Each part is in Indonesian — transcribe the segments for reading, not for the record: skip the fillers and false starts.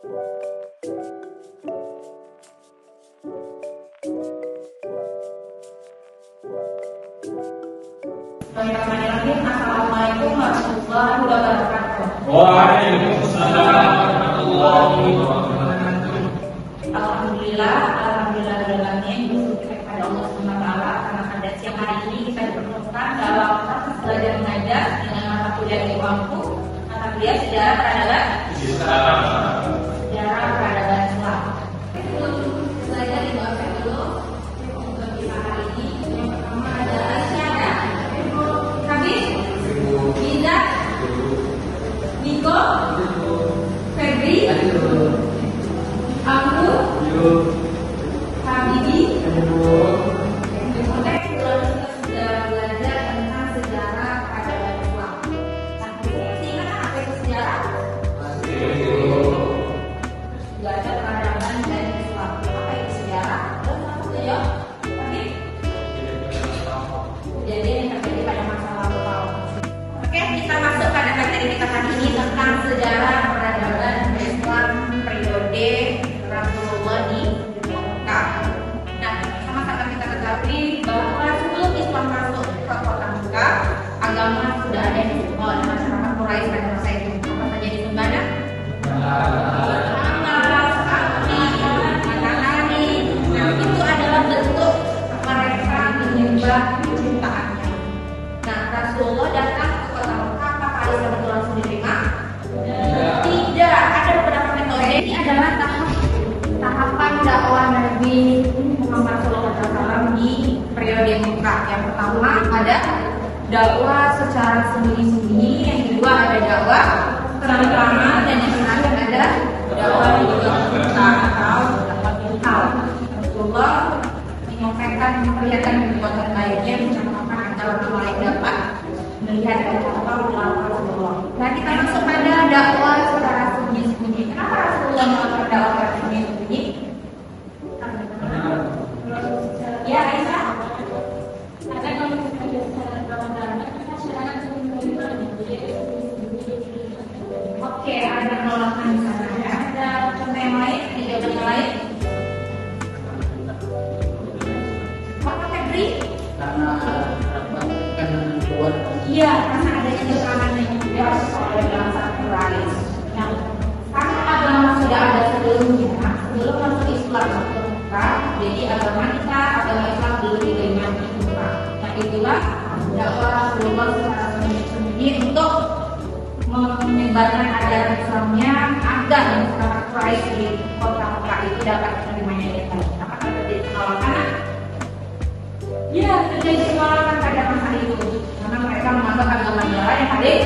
Bismillahirrahmanirrahim. Assalamualaikum warahmatullahi wabarakatuh. Waalaikumsalam warahmatullahi wabarakatuh. Alhamdulillah bersyukur kita kepada Allah SWT karena pada siang hari ini kita dipertemukan dalam proses belajar mengajar dengan mata kuliah ilmu mata kuliah sejarah peradaban Islam. Belajar dibawakan dulu untuk kita hari ini. Yang pertama adalah syarat. Habis Biza, Niko, Febri, Aku, Habibi. Kemudian kita sudah belajar tentang sejarah peradaban Islam. Nah, masih ingat apa itu sejarah? Belajar peradaban dan Islam. Apa itu sejarah? Terus apa tuh ya? Habib? Kejadian yang terjadi pada masa lampau. Oke, kita masuk pada materi kita kali ini tentang sejarah peradaban Islam periode Rasulullah di Mekah. Nah, sama-sama kita ketahui bahwa sebelum Islam masuk ke kota Mekah, agama sudah ada di masyarakat Quraisy pada masa itu. Apa saja di sana? Nah, itu adalah bentuk mereka menyembah penciptaannya. Nah, Rasulullah datang ke kota Mekah, apakah Islam itu langsung diterima? Tidak, ada beberapa metode. Ini adalah tahapan dakwah Nabi Muhammad SAW di periode Mekah. Yang pertama ada dakwah secara sembunyi-sembunyi, yang kedua ada dakwah terang-terangan, dan yang terakhir ada dakwah di terbuka atau dakwah digital. Rasulullah menyampaikan memperlihatkan perbuatan baiknya, mencatatkan agar orang lain dapat melihat dan contoh dakwah Rasulullah. Nah, kita masuk pada dakwah secara sembunyi-sembunyi. Kenapa Rasulullah melakukan dakwah secara sembunyi-sembunyi? Ya, Aisyah. Oke, ada penolakan di sana. Ada contoh yang lain, jawaban yang lain. Apa Febri? Karena buat Iya, karena adanya tekanan yang juga oleh bangsa Quraisy. Nah, karena agama sudah ada sebelum masuk Islam ke Mekah, jadi agama Islam belum diterima di Mekah. Nah, itulah dakwah Rasulullah secara sembunyi untuk menyebarkan ajaran Islamnya agar masyarakat Quraisy di kota Mekah itu dapat menerimanya dengan baik. Apakah terjadi penolakan? Ya, terjadi penolakan pada masa itu karena mereka menganggap agama negara yang paling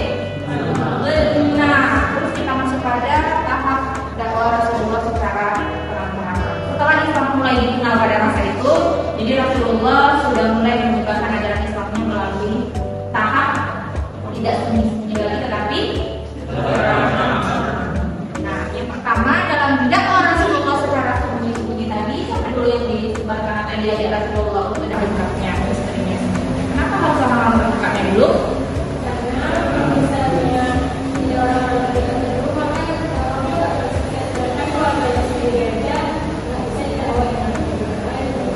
benar. Terus kita masuk pada tahap dakwah Rasulullah secara terang-terangan. Setelah Islam mulai dikenal pada masa itu, jadi Rasulullah sudah mulai menyebarkan ajaran Islamnya melalui tahap tidak sembunyi lagi, tetapi nah, yang pertama dalam dakwah Rasulullah secara sembunyi-sembunyi tadi, siapa dulu yang disebarkan atau diajak Rasulullah untuk dakwahnya istrinya? Kenapa harus orang-orang berdekatnya dulu?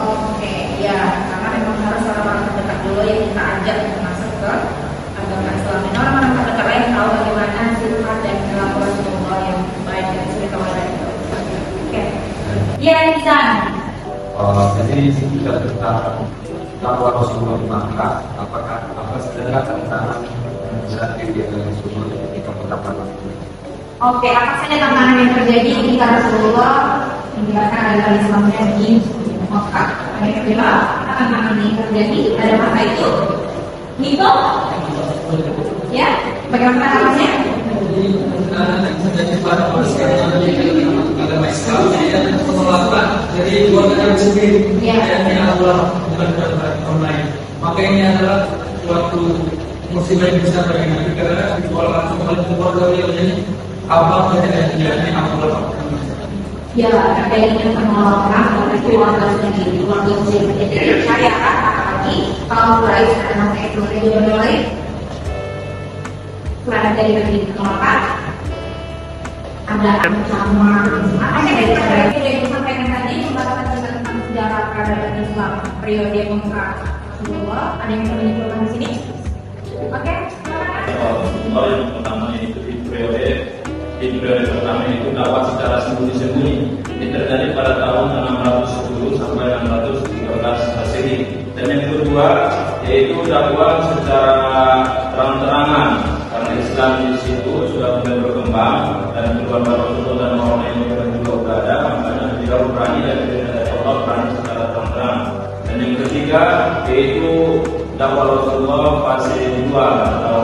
Oke, ya, karena memang harus orang-orang terdekat dulu yang kita ajak untuk masuk ke agama Islam. Dan orang-orang terdekat lain tahu bagaimana sifat dan perilaku Rasulullah yang baik dan cerita oleh itu. Oke, ya Izan. Jadi kita tentang dakwah Rasulullah di Makkah, apa saja tantangan saat dia Rasulullah ketika mendapatkan Oke, apa saja tantangan yang terjadi ketika Rasulullah menjelaskan ajaran Islamnya di Mekah? Yang kedua, tantangan yang terjadi pada masa itu, Niko, ya, bagaimana tantangannya? menjadi pada agama Islam dan penolakan dari keluarga sendiri yang Allah bukan orang lain. Maka ini adalah suatu musibah yang besar bagi Nabi karena dikeluarkan oleh keluarga beliau. Jadi apa yang terjadi Allah? Ya, adanya penolakan oleh keluarga sendiri, keluarga muslim. Jadi percaya kan, apalagi kalau Quraisy pada masa itu yang lain, selain dari penolakan, ada ancaman. Apa yang saya sampaikan tadi membahas tentang sejarah peradaban Islam periode Mekah Rasulullah. Ada yang ingin menyimpulkan di sini? Oke. Kalau yang pertama itu di periode pertama itu dakwah secara sembunyi-sembunyi. Ini terjadi pada tahun 610 sampai 613 Masehi. Dan yang kedua yaitu dakwah secara terang-terangan, karena Islam di situ sudah mulai berkembang dan keluarga Rasulullah dan orang yang juga berada, makanya beliau berani dan dari Allah berani secara terang-terangan. Dan yang ketiga yaitu dakwah Rasulullah fase 2 atau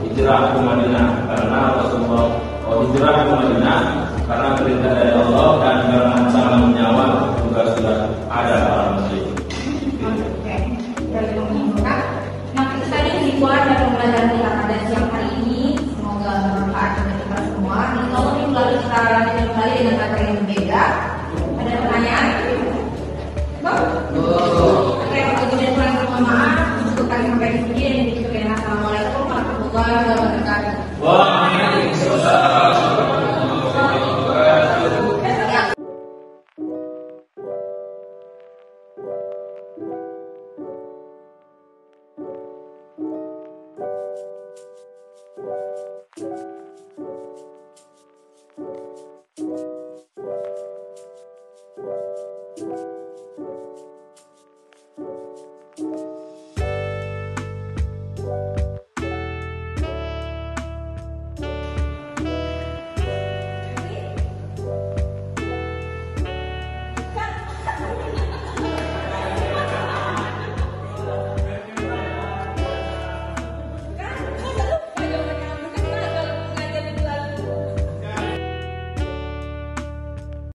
hijrah ke Madinah, karena Rasulullah